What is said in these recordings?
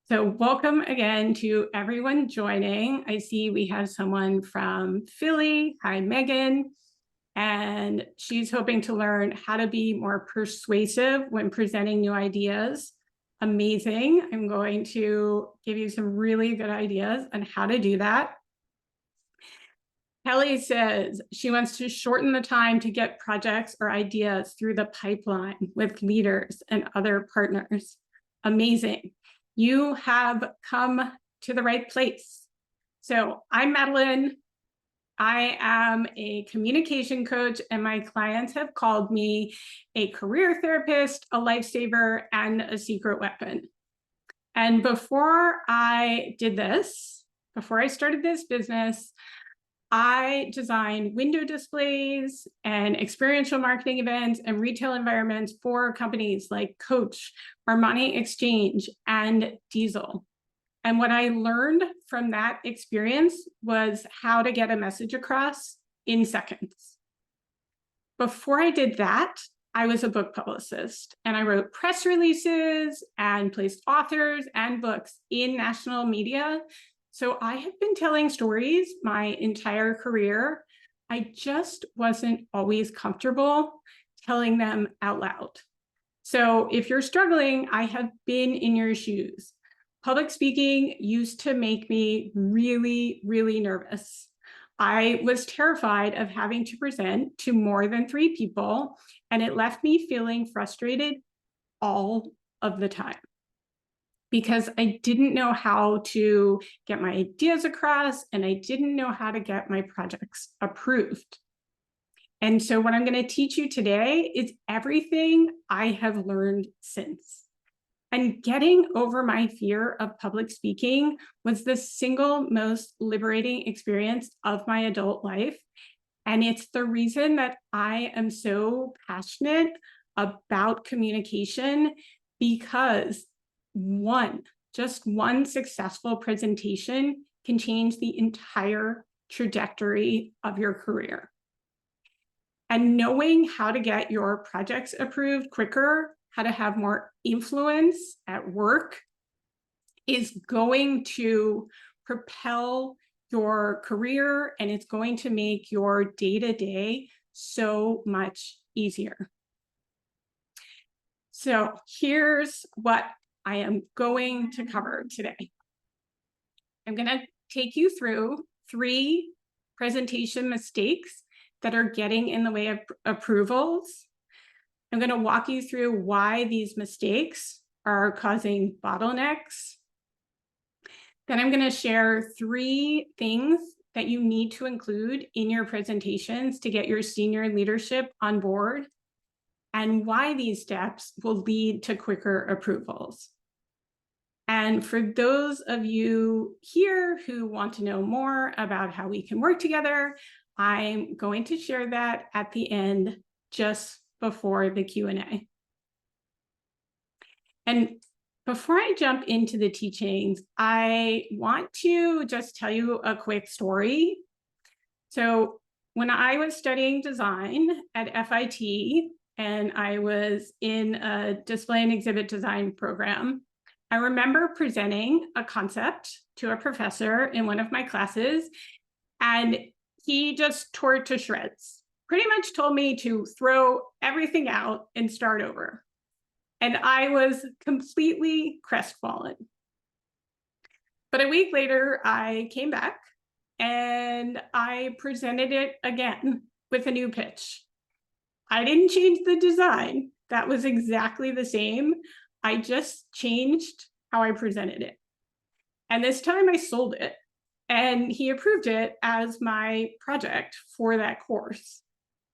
So welcome again to everyone joining. I see we have someone from Philly. Hi, Megan. And she's hoping to learn how to be more persuasive when presenting new ideas. Amazing. I'm going to give you some really good ideas on how to do that. Kelly says she wants to shorten the time to get projects or ideas through the pipeline with leaders and other partners. Amazing. You have come to the right place. So I'm Madeline. I am a communication coach, and my clients have called me a career therapist, a lifesaver, and a secret weapon. And before I started this business, I designed window displays and experiential marketing events and retail environments for companies like Coach, Armani Exchange, and Diesel. And what I learned from that experience was how to get a message across in seconds. Before I did that, I was a book publicist, and I wrote press releases and placed authors and books in national media. So I have been telling stories my entire career. I just wasn't always comfortable telling them out loud. So if you're struggling, I have been in your shoes. Public speaking used to make me really, really nervous. I was terrified of having to present to more than 3 people, and it left me feeling frustrated all of the time because I didn't know how to get my ideas across, and I didn't know how to get my projects approved. And so what I'm going to teach you today is everything I have learned since. And getting over my fear of public speaking was the single most liberating experience of my adult life. And it's the reason that I am so passionate about communication, because just one successful presentation can change the entire trajectory of your career. And knowing how to get your projects approved quicker, how to have more influence at work, is going to propel your career, and it's going to make your day-to-day so much easier. So here's what I am going to cover today. I'm going to take you through 3 presentation mistakes that are getting in the way of approvals. I'm going to walk you through why these mistakes are causing bottlenecks. Then I'm going to share 3 things that you need to include in your presentations to get your senior leadership on board, and why these steps will lead to quicker approvals. And for those of you here who want to know more about how we can work together, I'm going to share that at the end, just before the Q&A. And before I jump into the teachings, I want to just tell you a quick story. So when I was studying design at FIT, and I was in a display and exhibit design program, I remember presenting a concept to a professor in one of my classes, and he just tore it to shreds. Pretty much told me to throw everything out and start over. And I was completely crestfallen. But a week later, I came back and I presented it again with a new pitch. I didn't change the design. That was exactly the same. I just changed how I presented it. And this time I sold it, and he approved it as my project for that course.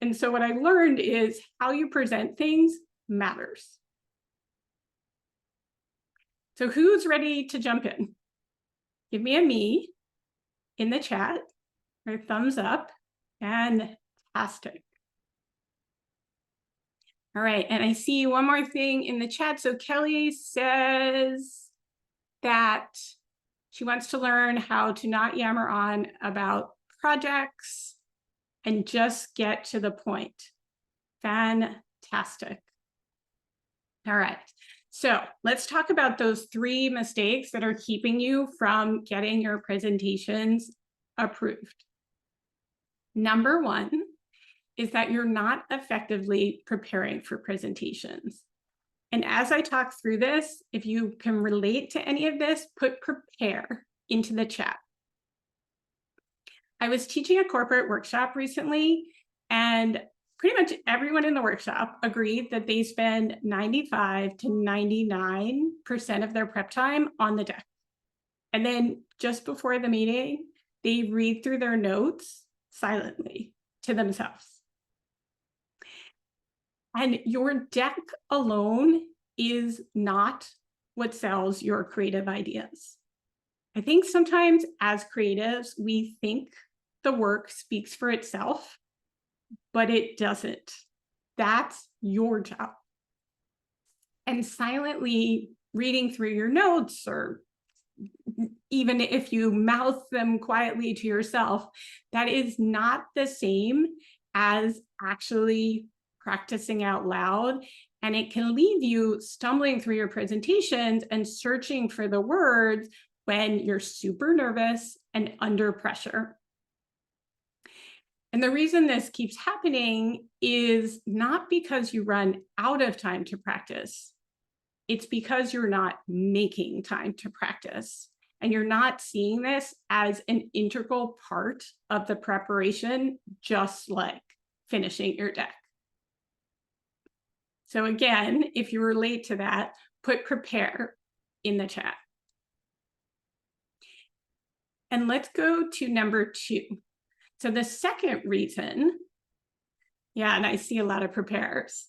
And so what I learned is how you present things matters. So who's ready to jump in? Give me a me in the chat, or a thumbs up. Fantastic. All right, and I see one more thing in the chat. So Kelly says that she wants to learn how to not yammer on about projects and just get to the point. Fantastic. All right. So let's talk about those 3 mistakes that are keeping you from getting your presentations approved. Number 1 is that you're not effectively preparing for presentations. And as I talk through this, if you can relate to any of this, put prepare into the chat. I was teaching a corporate workshop recently, and pretty much everyone in the workshop agreed that they spend 95 to 99% of their prep time on the deck. And then just before the meeting, they read through their notes silently to themselves. And your deck alone is not what sells your creative ideas. I think sometimes as creatives, we think the work speaks for itself, but it doesn't. That's your job. And silently reading through your notes, or even if you mouth them quietly to yourself, that is not the same as actually practicing out loud. And it can leave you stumbling through your presentations and searching for the words when you're super nervous and under pressure. And the reason this keeps happening is not because you run out of time to practice. It's because you're not making time to practice. And you're not seeing this as an integral part of the preparation, just like finishing your deck. So again, if you relate to that, put prepare in the chat. And let's go to number 2. So the second reason, and I see a lot of prepares.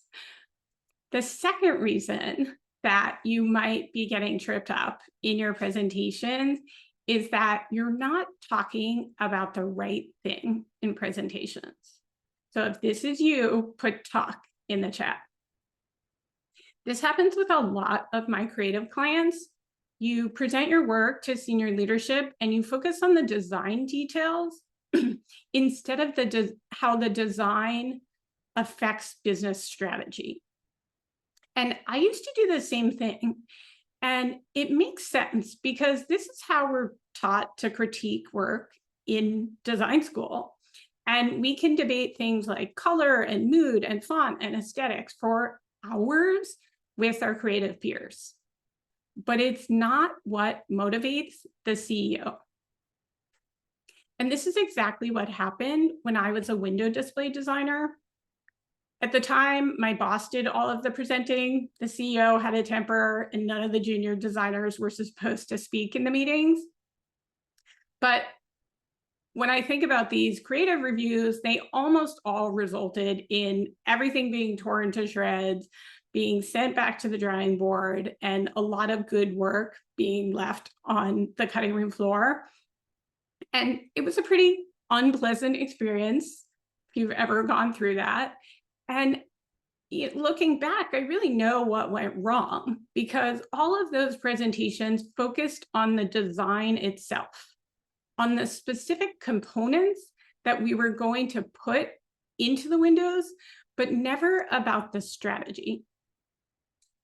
The second reason that you might be getting tripped up in your presentations is that you're not talking about the right thing in presentations. So if this is you, put talk in the chat. This happens with a lot of my creative clients. You present your work to senior leadership and you focus on the design details instead of how the design affects business strategy. And I used to do the same thing. And it makes sense because this is how we're taught to critique work in design school. And we can debate things like color and mood and font and aesthetics for hours with our creative peers. But it's not what motivates the CEO. And this is exactly what happened when I was a window display designer. At the time, my boss did all of the presenting. The CEO had a temper, and none of the junior designers were supposed to speak in the meetings. But when I think about these creative reviews, they almost all resulted in everything being torn to shreds, being sent back to the drawing board, and a lot of good work being left on the cutting room floor. And it was a pretty unpleasant experience if you've ever gone through that. And looking back, I really know what went wrong because all of those presentations focused on the design itself, on the specific components that we were going to put into the windows, but never about the strategy.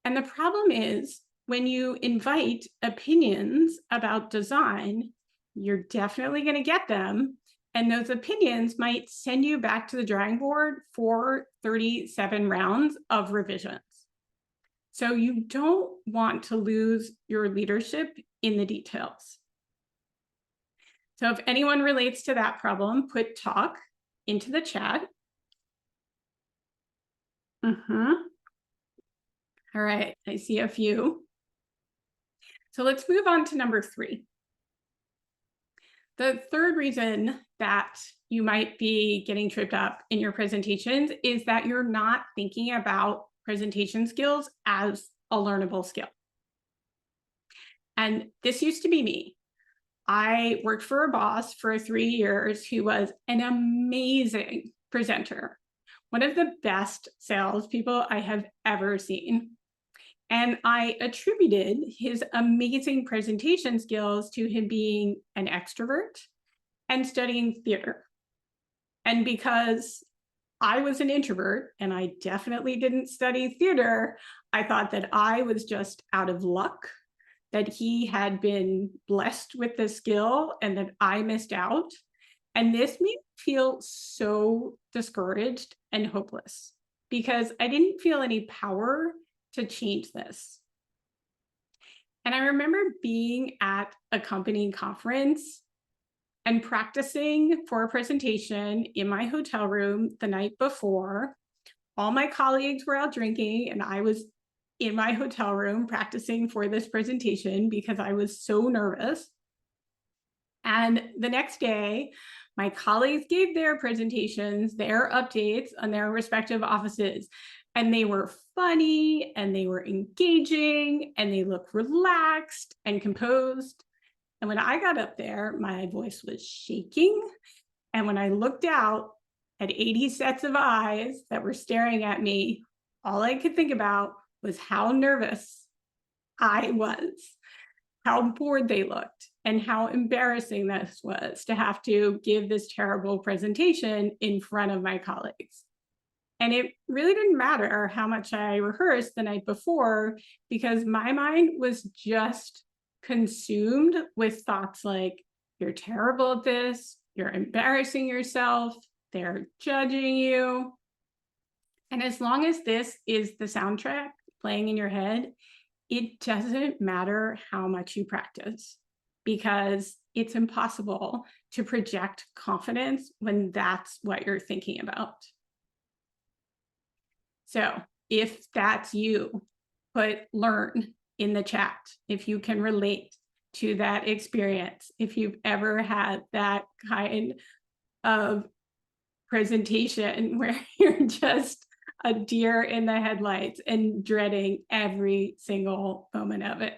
And the problem is when you invite opinions about design, you're definitely going to get them. And those opinions might send you back to the drawing board for 37 rounds of revisions. So you don't want to lose your leadership in the details. So if anyone relates to that problem, put talk into the chat. All right, I see a few. So let's move on to number 3. The third reason that you might be getting tripped up in your presentations is that you're not thinking about presentation skills as a learnable skill. And this used to be me. I worked for a boss for 3 years who was an amazing presenter, one of the best salespeople I have ever seen. And I attributed his amazing presentation skills to him being an extrovert and studying theater. And because I was an introvert and I definitely didn't study theater, I thought that I was just out of luck, that he had been blessed with the skill and that I missed out. And this made me feel so discouraged and hopeless because I didn't feel any power to change this. And I remember being at a company conference and practicing for a presentation in my hotel room the night before. All my colleagues were out drinking, and I was in my hotel room practicing for this presentation because I was so nervous. And the next day, my colleagues gave their presentations, their updates on their respective offices, and they were funny and they were engaging and they looked relaxed and composed. And when I got up there, my voice was shaking. And when I looked out at 80 sets of eyes that were staring at me, all I could think about was how nervous I was, how bored they looked, and how embarrassing this was to have to give this terrible presentation in front of my colleagues. And it really didn't matter how much I rehearsed the night before because my mind was just consumed with thoughts like, you're terrible at this, you're embarrassing yourself, they're judging you. And as long as this is the soundtrack playing in your head, it doesn't matter how much you practice because it's impossible to project confidence when that's what you're thinking about. So if that's you, put learn in the chat if you can relate to that experience, if you've ever had that kind of presentation where you're just a deer in the headlights and dreading every single moment of it.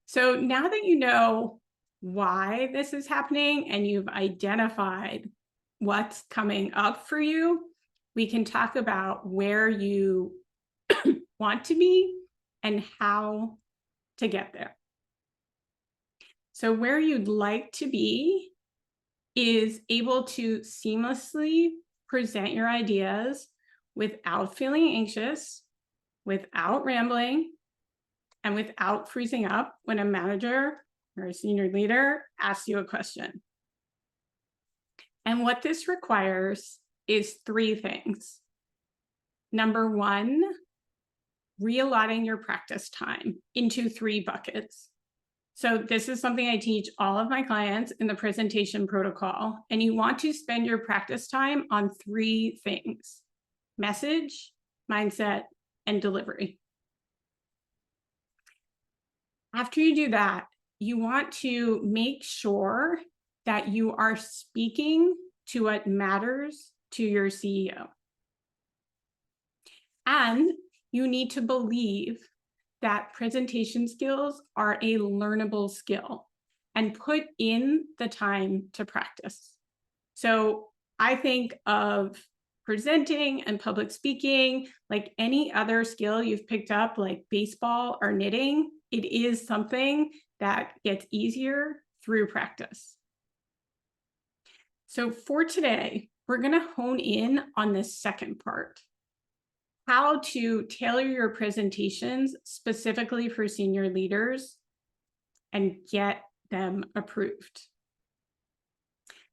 So now that you know why this is happening and you've identified what's coming up for you, we can talk about where you want to be and how to get there. So where you'd like to be is able to seamlessly present your ideas without feeling anxious, without rambling, and without freezing up when a manager or a senior leader asks you a question. And what this requires is 3 things. Number 1, realigning your practice time into 3 buckets. So this is something I teach all of my clients in the presentation protocol. And you want to spend your practice time on 3 things: message, mindset, and delivery. After you do that, you want to make sure that you are speaking to what matters to your CEO. And you need to believe that presentation skills are a learnable skill and put in the time to practice. So I think of presenting and public speaking like any other skill you've picked up, like baseball or knitting. It is something that gets easier through practice. So for today, we're going to hone in on this second part: how to tailor your presentations specifically for senior leaders and get them approved.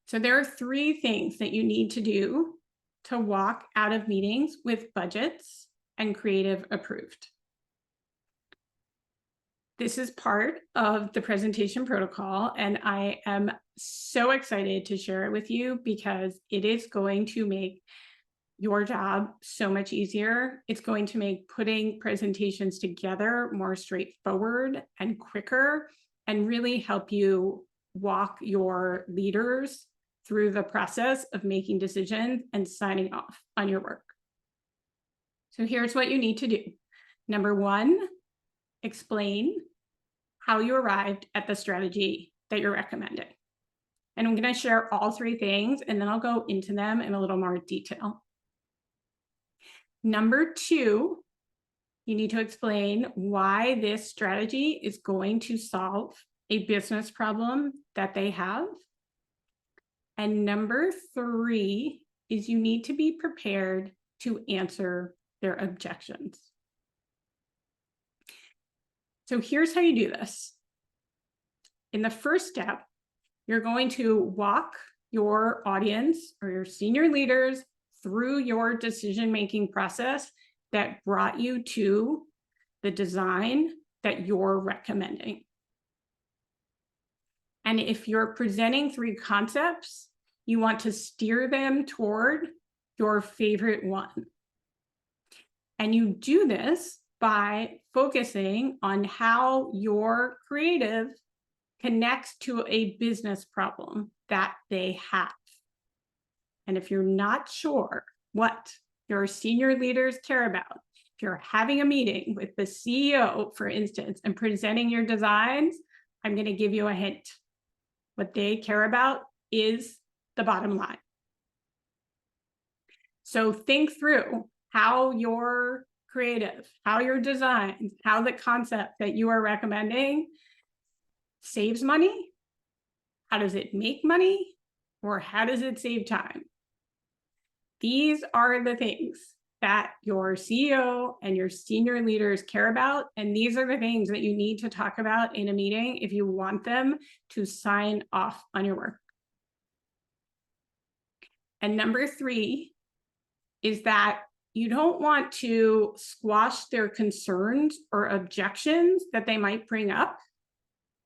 So there are 3 things that you need to do to walk out of meetings with budgets and creative approved. This is part of the presentation protocol, and I am so excited to share it with you because it is going to make your job so much easier. It's going to make putting presentations together more straightforward and quicker, and really help you walk your leaders through the process of making decisions and signing off on your work. So here's what you need to do. Number 1, explain how you arrived at the strategy that you're recommending. And I'm going to share all 3 things, and then I'll go into them in a little more detail. Number 2, you need to explain why this strategy is going to solve a business problem that they have. And number 3 is you need to be prepared to answer their objections. So here's how you do this. In the first step, you're going to walk your audience or your senior leaders through your decision-making process that brought you to the design that you're recommending. And if you're presenting 3 concepts, you want to steer them toward your favorite one. And you do this by focusing on how your creative connects to a business problem that they have. And if you're not sure what your senior leaders care about, if you're having a meeting with the CEO, for instance, and presenting your designs, I'm going to give you a hint. What they care about is the bottom line. So think through how your creative, how your designs, how the concept that you are recommending saves money. How does it make money? Or how does it save time? These are the things that your CEO and your senior leaders care about. And these are the things that you need to talk about in a meeting if you want them to sign off on your work. And number 3 is that you don't want to squash their concerns or objections that they might bring up.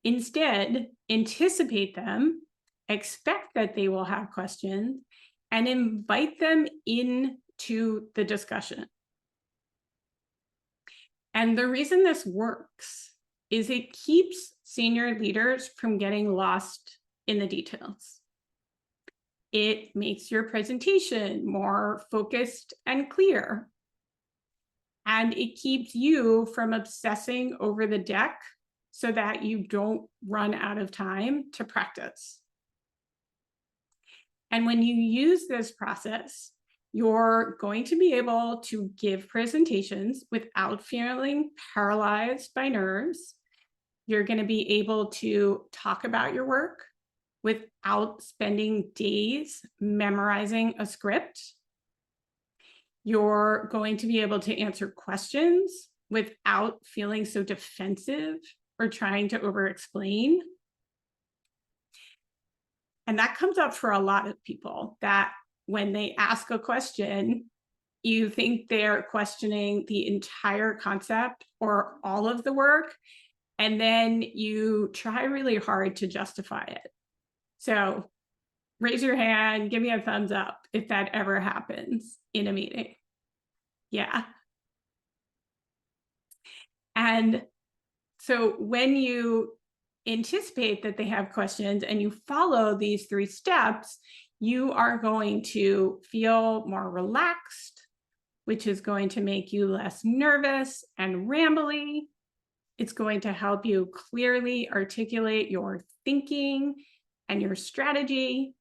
Instead, anticipate them, expect that they will have questions, and invite them into the discussion. And the reason this works is it keeps senior leaders from getting lost in the details. It makes your presentation more focused and clear. And it keeps you from obsessing over the deck so that you don't run out of time to practice. And when you use this process, you're going to be able to give presentations without feeling paralyzed by nerves. You're going to be able to talk about your work without spending days memorizing a script. You're going to be able to answer questions without feeling so defensive or trying to over-explain. And that comes up for a lot of people, that when they ask a question, you think they're questioning the entire concept or all of the work, and then you try really hard to justify it. So raise your hand, give me a thumbs up if that ever happens in a meeting. Yeah. And so when you anticipate that they have questions and you follow these 3 steps, you are going to feel more relaxed, which is going to make you less nervous and rambly. It's going to help you clearly articulate your thinking and your strategy.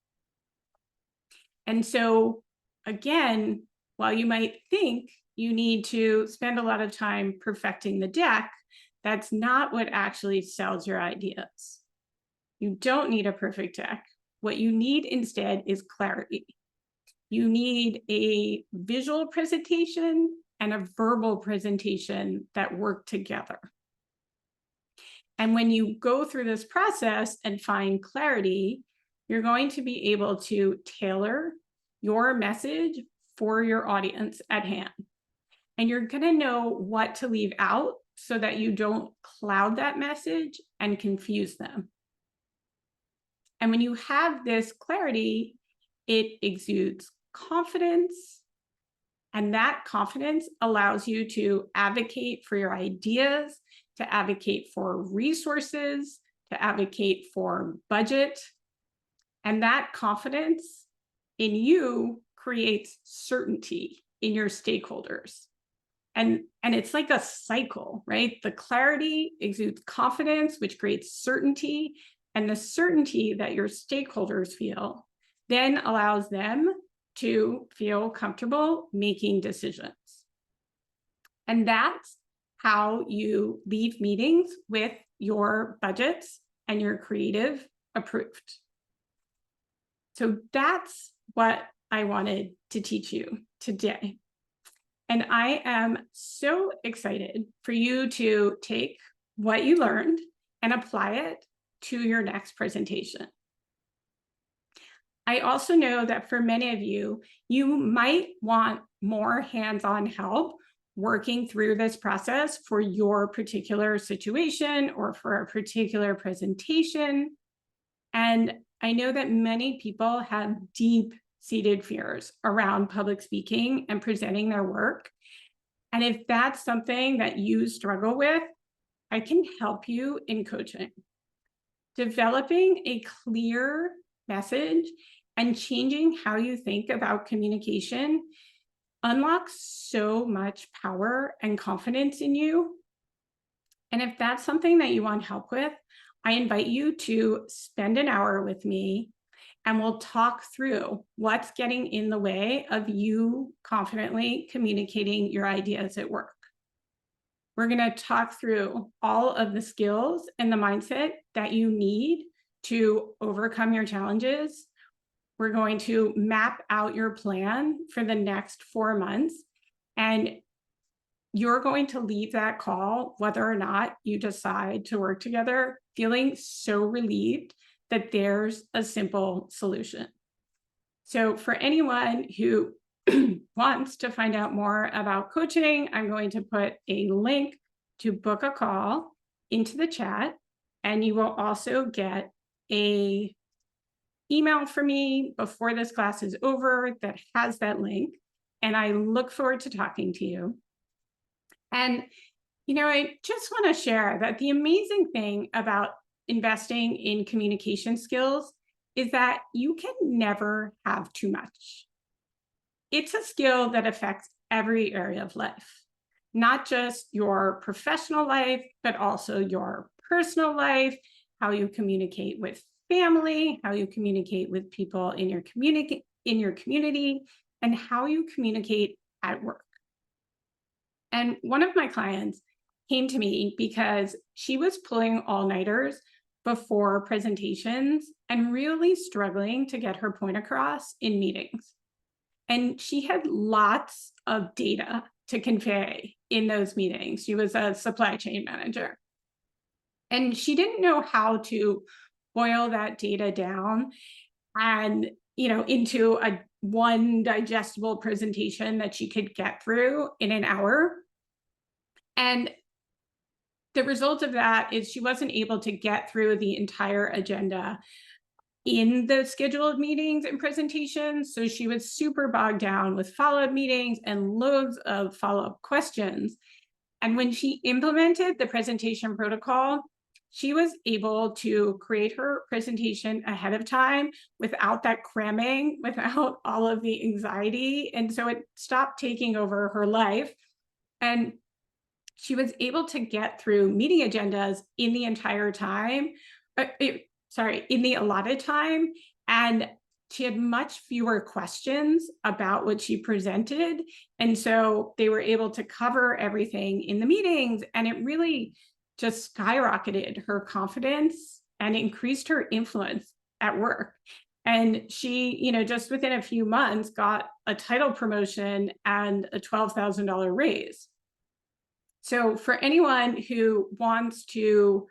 And so, again, while you might think you need to spend a lot of time perfecting the deck, that's not what actually sells your ideas. You don't need a perfect deck. What you need instead is clarity. You need a visual presentation and a verbal presentation that work together. And when you go through this process and find clarity, you're going to be able to tailor your message for your audience at hand. And you're going to know what to leave out so that you don't cloud that message and confuse them. And when you have this clarity, it exudes confidence. And that confidence allows you to advocate for your ideas, to advocate for resources, to advocate for budget. And that confidence in you creates certainty in your stakeholders. And it's like a cycle, right? The clarity exudes confidence, which creates certainty. And the certainty that your stakeholders feel then allows them to feel comfortable making decisions. And that's how you leave meetings with your budgets and your creative approved. So that's what I wanted to teach you today. And I am so excited for you to take what you learned and apply it to your next presentation. I also know that for many of you, you might want more hands-on help working through this process for your particular situation or for a particular presentation. And I know that many people have deep-seated fears around public speaking and presenting their work. And if that's something that you struggle with, I can help you in coaching. Developing a clear message and changing how you think about communication unlocks so much power and confidence in you. And if that's something that you want help with, I invite you to spend an hour with me and we'll talk through what's getting in the way of you confidently communicating your ideas at work. We're going to talk through all of the skills and the mindset that you need to overcome your challenges. We're going to map out your plan for the next 4 months, and you're going to leave that call, whether or not you decide to work together, feeling so relieved that there's a simple solution. So for anyone who wants to find out more about coaching, I'm going to put a link to book a call into the chat, and you will also get an email from me before this class is over that has that link. And I look forward to talking to you. And, I just want to share that the amazing thing about investing in communication skills is that you can never have too much. It's a skill that affects every area of life, not just your professional life, but also your personal life, how you communicate with family, how you communicate with people in your community, and how you communicate at work. And one of my clients came to me because she was pulling all-nighters before presentations and really struggling to get her point across in meetings. And she had lots of data to convey in those meetings. She was a supply chain manager. And she didn't know how to boil that data down and, into one digestible presentation that she could get through in an hour. And the result of that is she wasn't able to get through the entire agenda in the scheduled meetings and presentations. So she was super bogged down with follow-up meetings and loads of follow-up questions. And when she implemented the presentation protocol, she was able to create her presentation ahead of time without that cramming, without all of the anxiety. And so it stopped taking over her life. And she was able to get through meeting agendas in the entire time, in the allotted time. And she had much fewer questions about what she presented. And so they were able to cover everything in the meetings. And it really just skyrocketed her confidence and increased her influence at work. And she, just within a few months got a title promotion and a $12,000 raise. So for anyone who wants to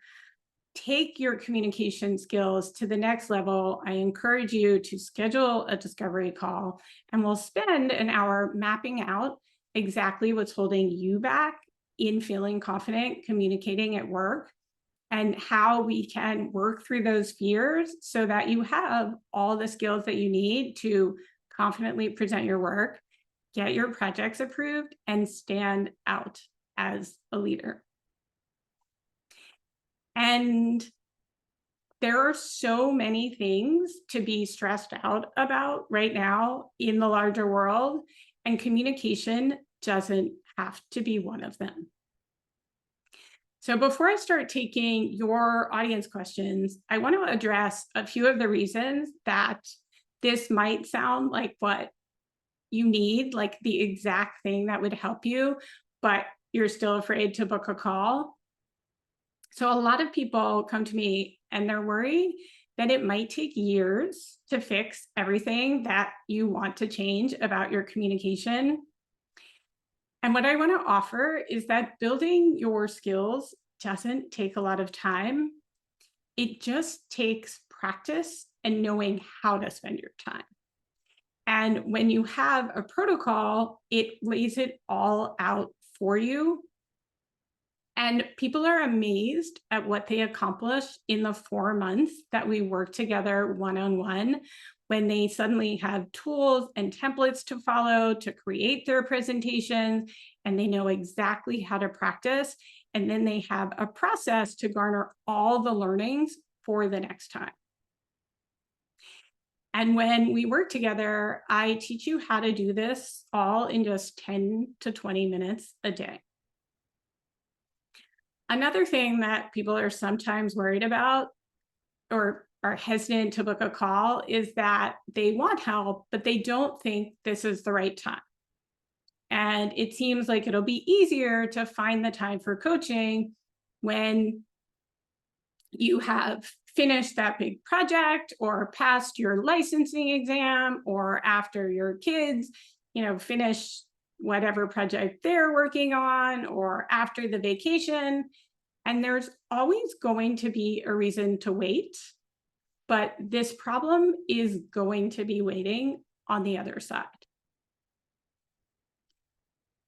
take your communication skills to the next level, I encourage you to schedule a discovery call, and we'll spend an hour mapping out exactly what's holding you back in feeling confident communicating at work and how we can work through those fears so that you have all the skills that you need to confidently present your work, get your projects approved, and stand out as a leader. And there are so many things to be stressed out about right now in the larger world, and communication doesn't have to be one of them. So before I start taking your audience questions, I want to address a few of the reasons that this might sound like what you need, like the exact thing that would help you, but you're still afraid to book a call. So a lot of people come to me and they're worried that it might take years to fix everything that you want to change about your communication. And what I want to offer is that building your skills doesn't take a lot of time. It just takes practice and knowing how to spend your time. And when you have a protocol, it lays it all out for you. And people are amazed at what they accomplish in the 4 months that we work together one-on-one, when they suddenly have tools and templates to follow to create their presentations, and they know exactly how to practice. And then they have a process to garner all the learnings for the next time. And when we work together, I teach you how to do this all in just 10 to 20 minutes a day. Another thing that people are sometimes worried about or are hesitant to book a call is that they want help, but they don't think this is the right time. And it seems like it'll be easier to find the time for coaching when you have finished that big project or passed your licensing exam, or after your kids, finish whatever project they're working on, or after the vacation. And there's always going to be a reason to wait, but this problem is going to be waiting on the other side.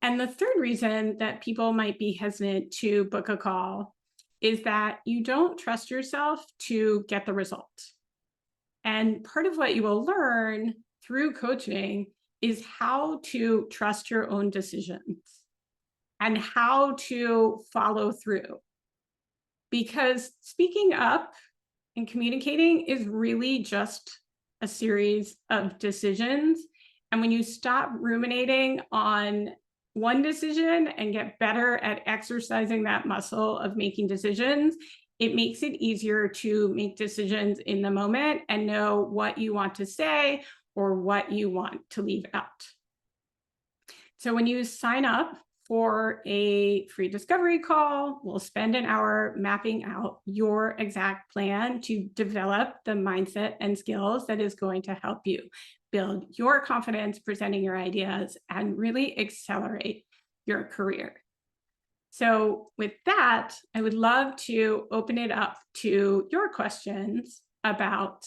And the third reason that people might be hesitant to book a call is that you don't trust yourself to get the result. And part of what you will learn through coaching is how to trust your own decisions and how to follow through. Because speaking up and communicating is really just a series of decisions. And when you stop ruminating on one decision and get better at exercising that muscle of making decisions, it makes it easier to make decisions in the moment and know what you want to say or what you want to leave out. So when you sign up for a free discovery call, we'll spend an hour mapping out your exact plan to develop the mindset and skills that is going to help you build your confidence presenting your ideas and really accelerate your career. So with that, I would love to open it up to your questions about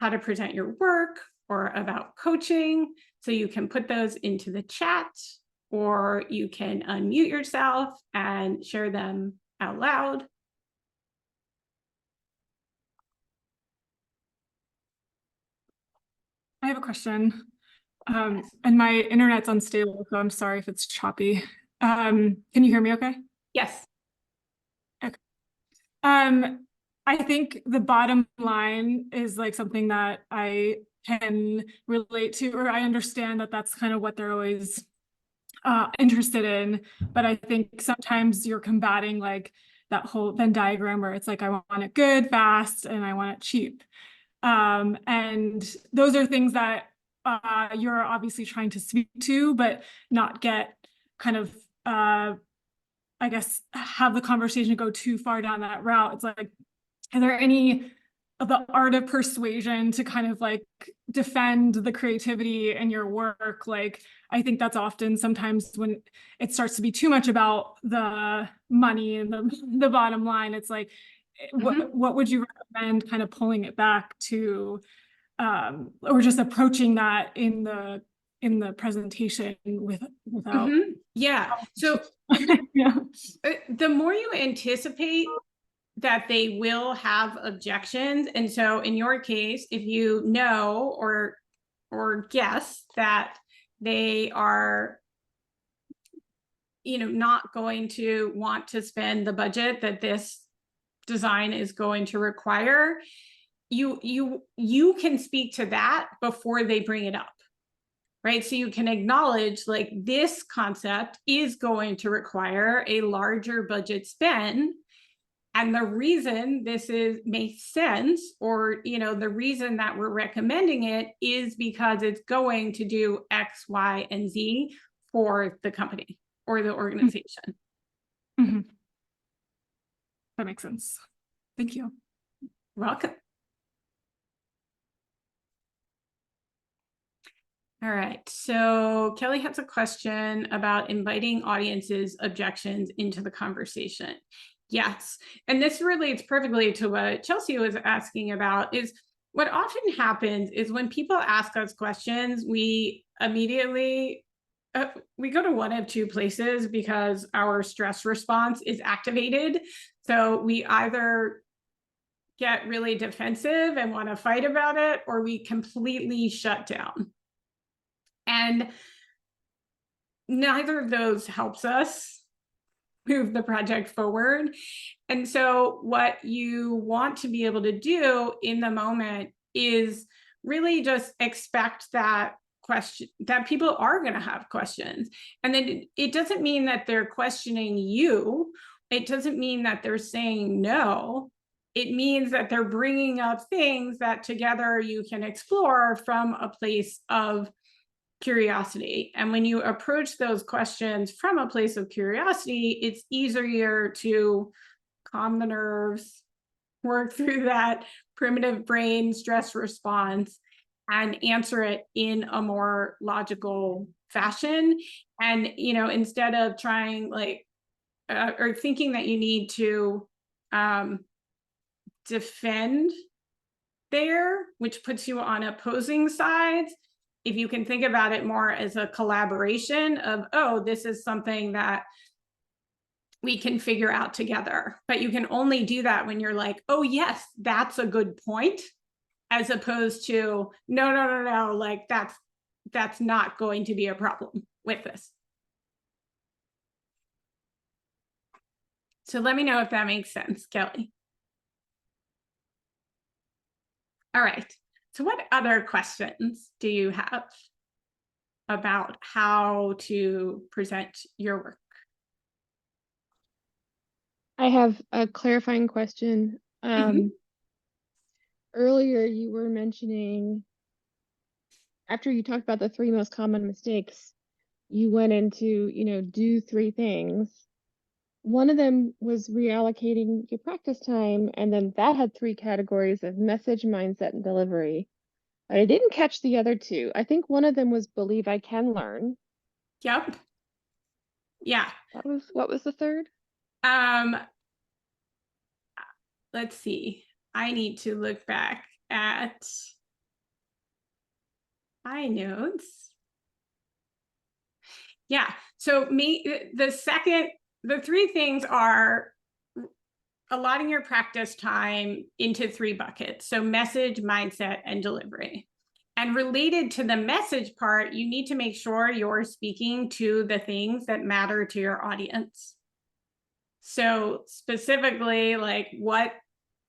how to present your work or about coaching. So you can put those into the chat, or you can unmute yourself and share them out loud. I have a question. And my internet's unstable, so I'm sorry if it's choppy. Can you hear me okay? Yes. Okay. I think the bottom line is like something that I can relate to, or I understand that that's kind of what they're always interested in. But I think sometimes you're combating like that whole Venn diagram where it's like, I want it good, fast, and I want it cheap. And those are things that you're obviously trying to speak to, but not get kind of, I guess, have the conversation go too far down that route. It's like, is there any of the art of persuasion to kind of like defend the creativity in your work? Like, I think that's often sometimes when it starts to be too much about the money and the bottom line, it's like, what would you recommend kind of pulling it back to, or just approaching that in the presentation without Yeah. So yeah. the more you anticipate that they will have objections, and so in your case, if you know or guess that they are not going to want to spend the budget that this design is going to require, you can speak to that before they bring it up, right? So you can acknowledge like this concept is going to require a larger budget spend, and the reason this makes sense, or the reason that we're recommending it is because it's going to do X, Y, and Z for the company or the organization. Mm-hmm. That makes sense. Thank you. Welcome. All right. So Kelly has a question about inviting audiences' objections into the conversation. Yes. And this relates perfectly to what Chelsea was asking about is what often happens is when people ask us questions, we immediately we go to one of two places because our stress response is activated. So we either get really defensive and want to fight about it, or we completely shut down. And neither of those helps us move the project forward. And so, what you want to be able to do in the moment is really just expect that question that people are going to have questions. And then it doesn't mean that they're questioning you, it doesn't mean that they're saying no. It means that they're bringing up things that together you can explore from a place of curiosity. And when you approach those questions from a place of curiosity, it's easier to calm the nerves, work through that primitive brain stress response, and answer it in a more logical fashion. And, instead of trying or thinking that you need to defend there, which puts you on opposing sides, if you can think about it more as a collaboration of, oh, this is something that we can figure out together. But you can only do that when you're like, oh, yes, that's a good point, as opposed to, no, like that's not going to be a problem with this. So let me know if that makes sense, Kelly. All right. So what other questions do you have about how to present your work? I have a clarifying question. Earlier you were mentioning, after you talked about the 3 most common mistakes, you went into, do 3 things. One of them was reallocating your practice time, and then that had 3 categories of message, mindset, and delivery. But I didn't catch the other 2. I think one of them was believe I can learn. Yep. Yeah. What was the third? Let's see. I need to look back at my notes. Yeah. So the 3 things are allotting your practice time into 3 buckets. So message, mindset, and delivery. And related to the message part, you need to make sure you're speaking to the things that matter to your audience. So specifically, like what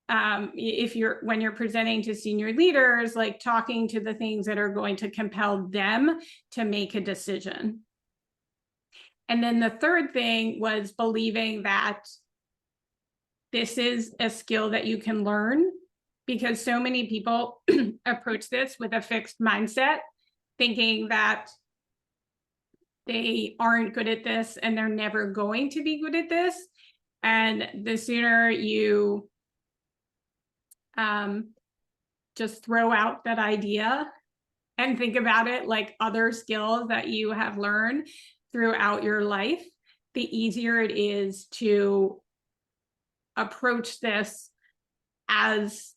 when you're presenting to senior leaders, like talking to the things that are going to compel them to make a decision. And then the third thing was believing that this is a skill that you can learn, because so many people approach this with a fixed mindset, thinking that they aren't good at this and they're never going to be good at this. And the sooner you just throw out that idea and think about it like other skills that you have learned throughout your life, the easier it is to approach this as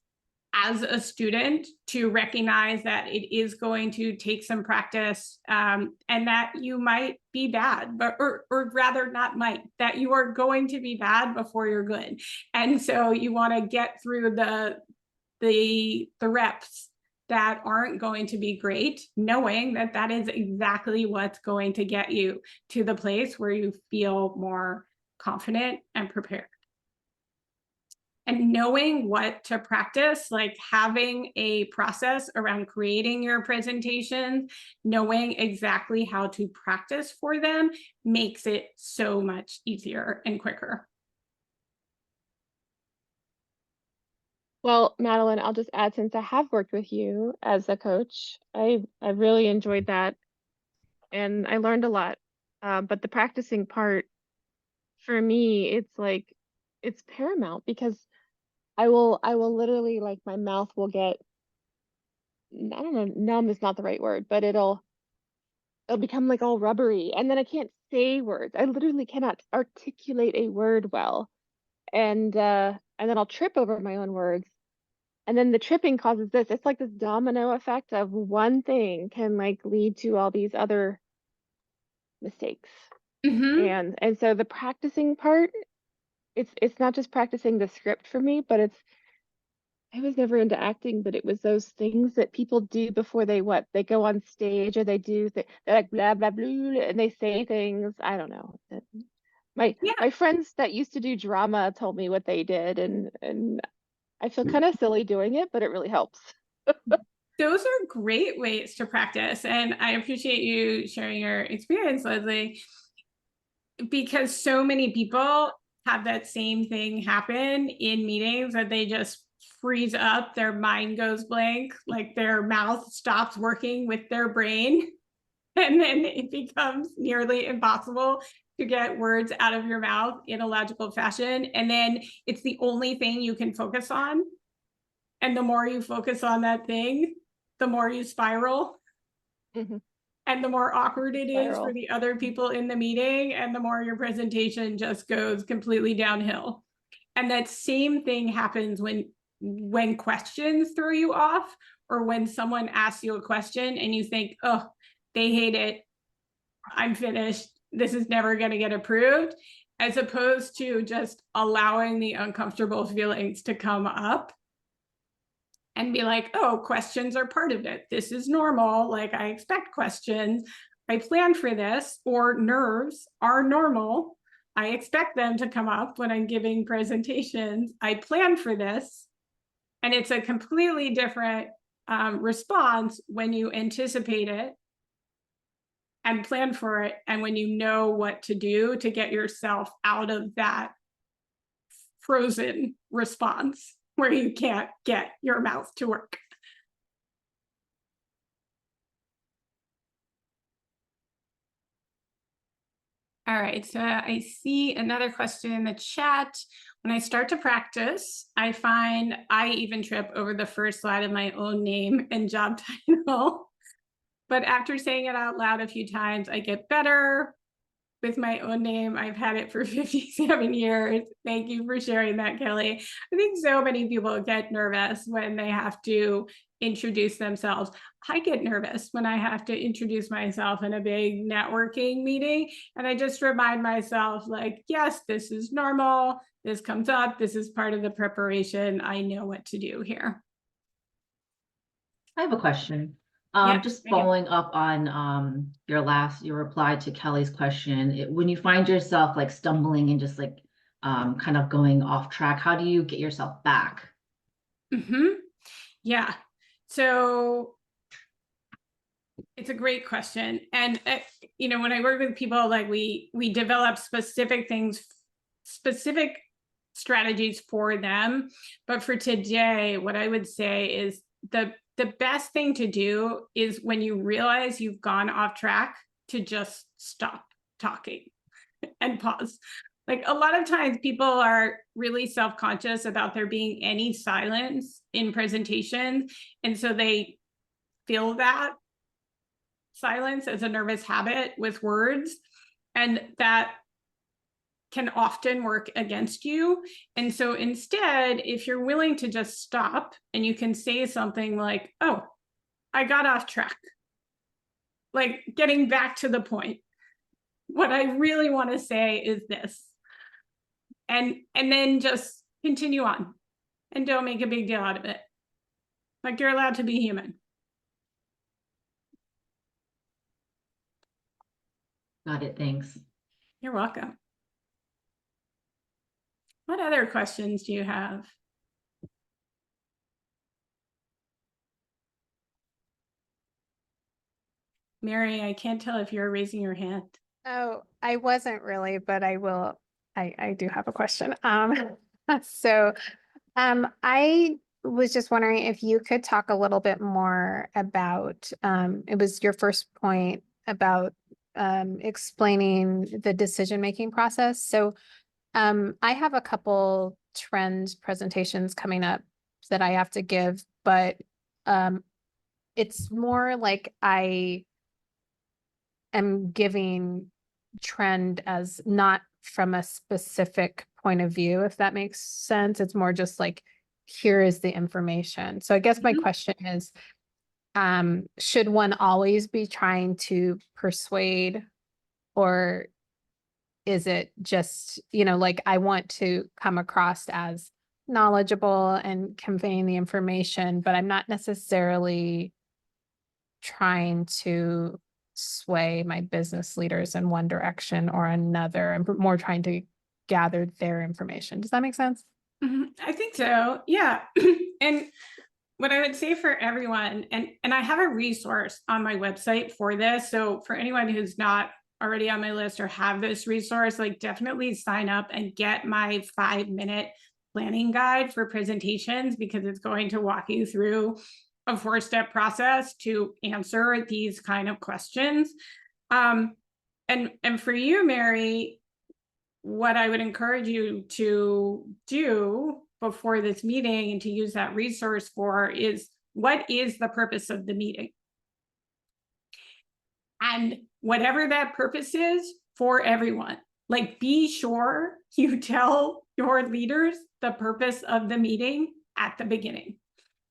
a student, to recognize that it is going to take some practice, and that you might be bad, but or rather not might, that you are going to be bad before you're good. And so you want to get through the reps that aren't going to be great, knowing that that is exactly what's going to get you to the place where you feel more confident and prepared. And knowing what to practice, like having a process around creating your presentations, knowing exactly how to practice for them, makes it so much easier and quicker. Well, Madeline, I'll just add, since I have worked with you as a coach, I really enjoyed that, and I learned a lot. But the practicing part, for me, it's paramount, because I will literally, like, my mouth will get, I don't know, numb is not the right word, but it'll become like all rubbery, and then I can't say words. I literally cannot articulate a word well. And then I'll trip over my own words. And then the tripping causes this. It's like this domino effect of one thing can like lead to all these other mistakes. Mm-hmm. And so the practicing part, it's not just practicing the script for me, but I was never into acting, but it was those things that people do before they go on stage, or they're like blah blah blah, and they say things. I don't know. Yeah. My friends that used to do drama told me what they did, and I feel kind of silly doing it, but it really helps. Those are great ways to practice. And I appreciate you sharing your experience, Leslie, because so many people have that same thing happen in meetings, that they just freeze up, their mind goes blank, like their mouth stops working with their brain. And then it becomes nearly impossible to get words out of your mouth in a logical fashion. And then it's the only thing you can focus on. And the more you focus on that thing, the more you spiral. Mhm. And the more awkward it is for Spiral. the other people in the meeting, and the more your presentation just goes completely downhill. And that same thing happens when questions throw you off, or when someone asks you a question and you think, oh, they hate it, I'm finished, this is never going to get approved, as opposed to just allowing the uncomfortable feelings to come up and be like, oh, questions are part of it. This is normal. Like, I expect questions. I plan for this. Or nerves are normal. I expect them to come up when I'm giving presentations. I plan for this. And it's a completely different response when you anticipate it and plan for it, and when you know what to do to get yourself out of that frozen response where you can't get your mouth to work. All right, so I see another question in the chat. When I start to practice, I find I even trip over the first slide of my own name and job title. But after saying it out loud a few times, I get better with my own name. I've had it for 57 years. Thank you for sharing that, Kelly. I think so many people get nervous when they have to introduce themselves. I get nervous when I have to introduce myself in a big networking meeting. And I just remind myself, like, yes, this is normal. This comes up. This is part of the preparation. I know what to do here. I have a question. Yeah, Just Megan. following up on your reply to Kelly's question. When you find yourself like stumbling and just like kind of going off track, how do you get yourself back? Yeah. So it's a great question. And, when I work with people, like we develop specific things, specific strategies for them. But for today, what I would say is the best thing to do is, when you realize you've gone off track, to just stop talking and pause. Like, a lot of times people are really self-conscious about there being any silence in presentations. And so they feel that silence as a nervous habit with words, and that can often work against you. And so instead, if you're willing to just stop, and you can say something like, oh, I got off track, like getting back to the point. What I really want to say is this. And then just continue on, and don't make a big deal out of it. Like, you're allowed to be human. Got it. Thanks. You're welcome. What other questions do you have? Mary, I can't tell if you're raising your hand. Oh, I wasn't really, but I will. I do have a question. So I was just wondering if you could talk a little bit more about, it was your first point about explaining the decision-making process. So I have a couple trend presentations coming up that I have to give, but it's more like am giving trend as not from a specific point of view, if that makes sense. It's more just like, here is the information. So I guess my question is, should one always be trying to persuade, or is it just, like I want to come across as knowledgeable and conveying the information, but I'm not necessarily trying to sway my business leaders in one direction or another. I'm more trying to gather their information. Does that make sense? I think so. Yeah. And what I would say for everyone, and I have a resource on my website for this. So for anyone who's not already on my list or have this resource, like definitely sign up and get my 5-minute planning guide for presentations, because it's going to walk you through a 4-step process to answer these kind of questions. And for you, Mary, what I would encourage you to do before this meeting and to use that resource for is, what is the purpose of the meeting? And whatever that purpose is for everyone, like be sure you tell your leaders the purpose of the meeting at the beginning.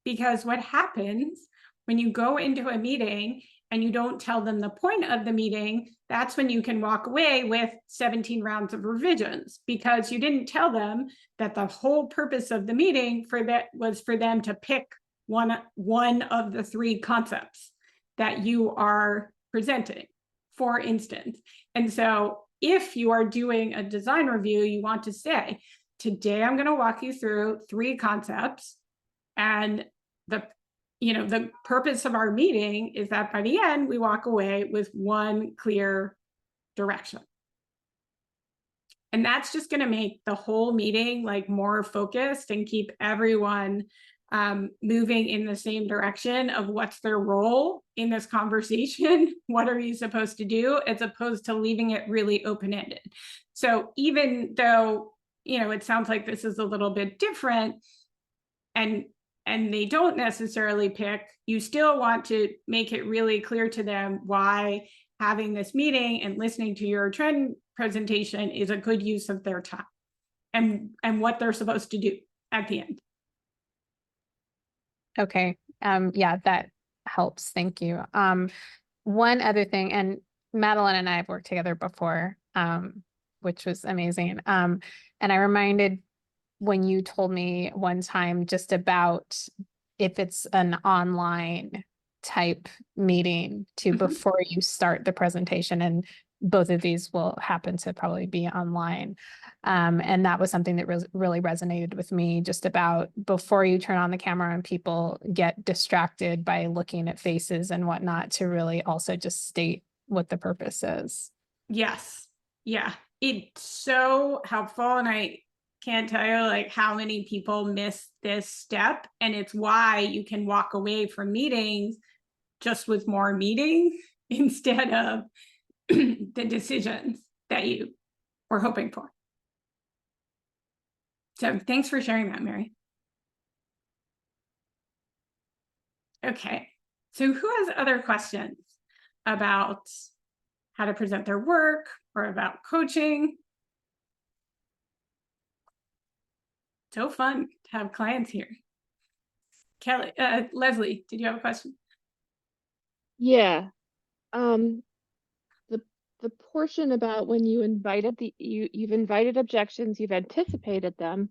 Because what happens when you go into a meeting and you don't tell them the point of the meeting, that's when you can walk away with 17 rounds of revisions, because you didn't tell them that the whole purpose of the meeting was for them to pick one of the 3 concepts that you are presenting, for instance. And so if you are doing a design review, you want to say, today I'm going to walk you through 3 concepts, and the purpose of our meeting is that by the end, we walk away with one clear direction. And that's just going to make the whole meeting like more focused and keep everyone moving in the same direction of what's their role in this conversation. What are you supposed to do, as opposed to leaving it really open-ended. So even though, it sounds like this is a little bit different, and they don't necessarily pick, you still want to make it really clear to them why having this meeting and listening to your trend presentation is a good use of their time, and what they're supposed to do at the end. Okay. Yeah, that helps. Thank you. One other thing, and Madeline and I have worked together before, which was amazing. And I reminded when you told me one time just about if it's an online type meeting to before you start the presentation, and both of these will happen to probably be online. And that was something that really resonated with me, just about before you turn on the camera and people get distracted by looking at faces and whatnot, to really also just state what the purpose is. Yes. Yeah. It's so helpful. And I can't tell you like how many people miss this step. And it's why you can walk away from meetings just with more meetings instead of the decisions that you were hoping for. So thanks for sharing that, Mary. Okay, so who has other questions about how to present their work or about coaching? So fun to have clients here. Kelly, Leslie, did you have a question? Yeah. The portion about when you invited you've invited objections, you've anticipated them,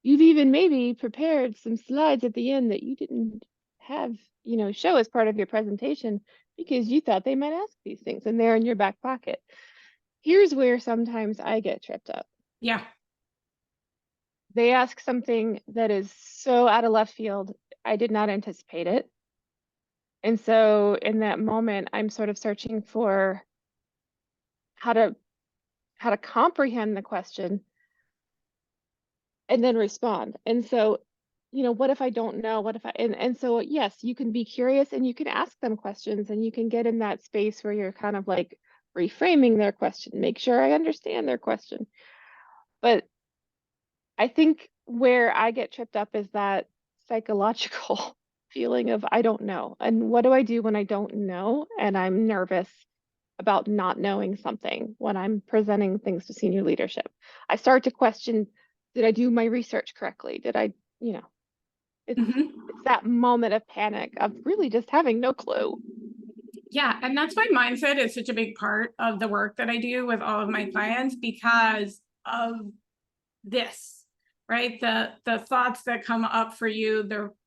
you've even maybe prepared some slides at the end that you didn't have, show as part of your presentation because you thought they might ask these things, and they're in your back pocket. Here's where sometimes I get tripped up. Yeah. They ask something that is so out of left field, I did not anticipate it. And so in that moment, I'm sort of searching for how to comprehend the question and then respond. And so, what if I don't know? What if and so yes, you can be curious and you can ask them questions, and you can get in that space where you're kind of like reframing their question, make sure I understand their question. But I think where I get tripped up is that psychological feeling of I don't know. And what do I do when I don't know and I'm nervous about not knowing something when I'm presenting things to senior leadership. I start to question, did I do my research correctly? Did I, you know, it's that moment of panic of really just having no clue. Yeah, and that's why mindset is such a big part of the work that I do with all of my clients, because of this, right? The thoughts that come up for you,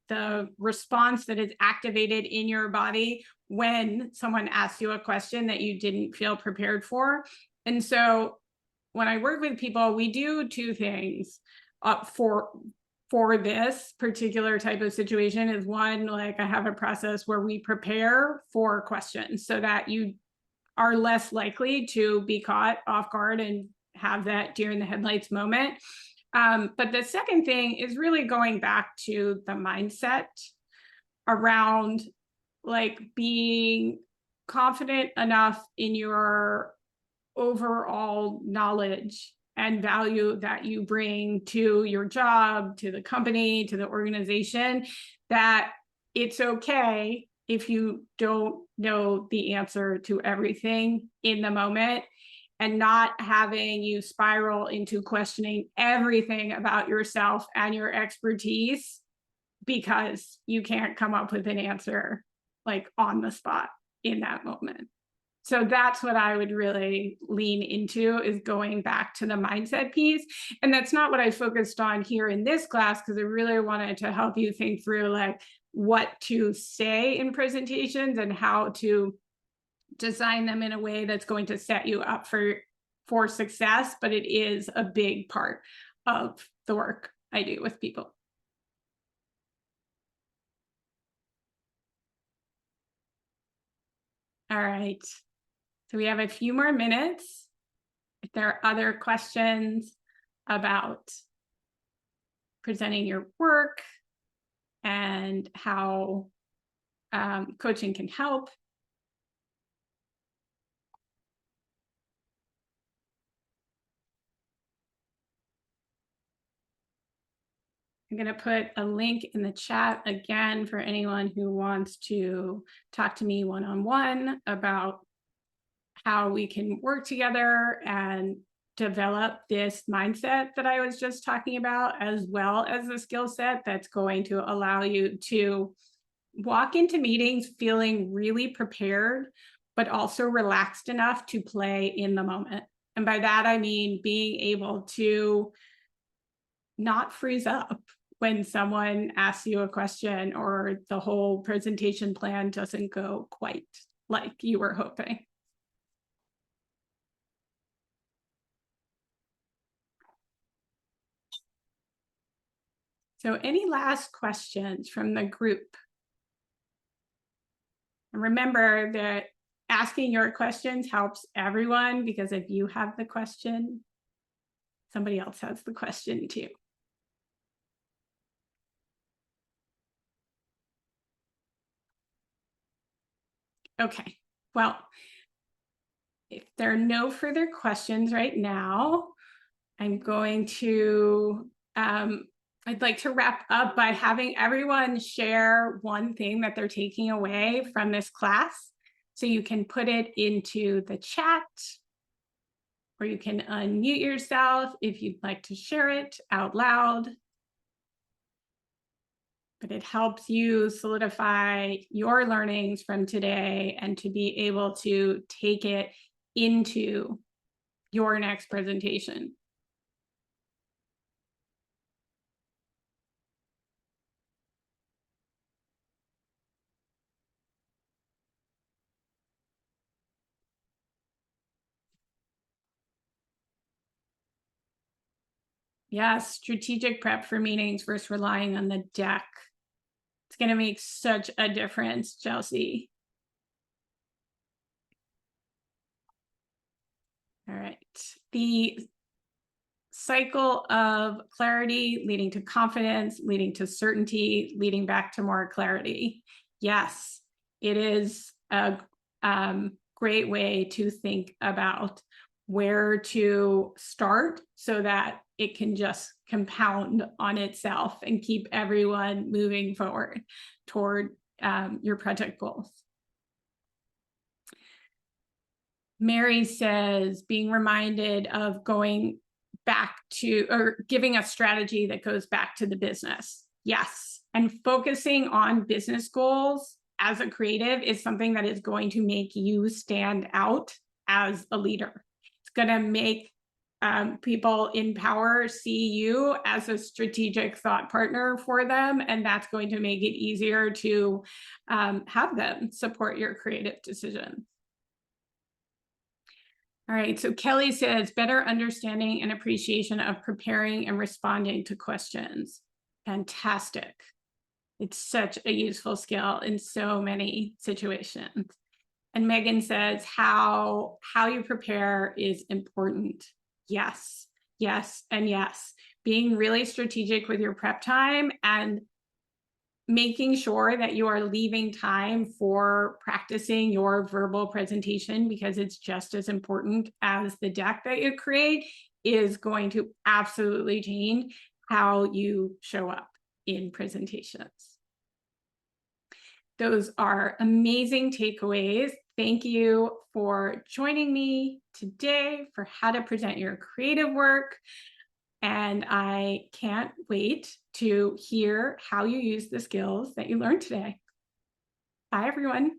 the response that is activated in your body when someone asks you a question that you didn't feel prepared for. And so when I work with people, we do two things for this particular type of situation. Is one, like, I have a process where we prepare for questions so that you are less likely to be caught off guard and have that deer in the headlights moment. But the second thing is really going back to the mindset around, like, being confident enough in your overall knowledge and value that you bring to your job, to the company, to the organization, that it's okay if you don't know the answer to everything in the moment, and not having you spiral into questioning everything about yourself and your expertise because you can't come up with an answer, like, on the spot in that moment. So that's what I would really lean into, is going back to the mindset piece. And that's not what I focused on here in this class, because I really wanted to help you think through, like, what to say in presentations and how to design them in a way that's going to set you up for success. But it is a big part of the work I do with people. All right. So we have a few more minutes. If there are other questions about presenting your work and how coaching can help. I'm going to put a link in the chat again for anyone who wants to talk to me one-on-one about how we can work together and develop this mindset that I was just talking about, as well as the skill set that's going to allow you to walk into meetings feeling really prepared, but also relaxed enough to play in the moment. And by that, I mean being able to not freeze up when someone asks you a question or the whole presentation plan doesn't go quite like you were hoping. So any last questions from the group? And remember that asking your questions helps everyone, because if you have the question, somebody else has the question too. Okay, well, if there are no further questions right now, I'm going to, I'd like to wrap up by having everyone share one thing that they're taking away from this class. So you can put it into the chat, or you can unmute yourself if you'd like to share it out loud. But it helps you solidify your learnings from today and to be able to take it into your next presentation. Yes, strategic prep for meetings versus relying on the deck. It's going to make such a difference, Chelsea. All right. The cycle of clarity leading to confidence, leading to certainty, leading back to more clarity. Yes, it is a great way to think about where to start so that it can just compound on itself and keep everyone moving forward toward your project goals. Mary says being reminded of going back to, or giving a strategy that goes back to the business. Yes. And focusing on business goals as a creative is something that is going to make you stand out as a leader. It's going to make people in power see you as a strategic thought partner for them. And that's going to make it easier to have them support your creative decisions. All right, so Kelly says better understanding and appreciation of preparing and responding to questions. Fantastic. It's such a useful skill in so many situations. And Megan says how you prepare is important. Yes, yes, and yes. Being really strategic with your prep time and making sure that you are leaving time for practicing your verbal presentation, because it's just as important as the deck that you create, is going to absolutely change how you show up in presentations. Those are amazing takeaways. Thank you for joining me today for how to present your creative work. And I can't wait to hear how you use the skills that you learned today. Bye, everyone.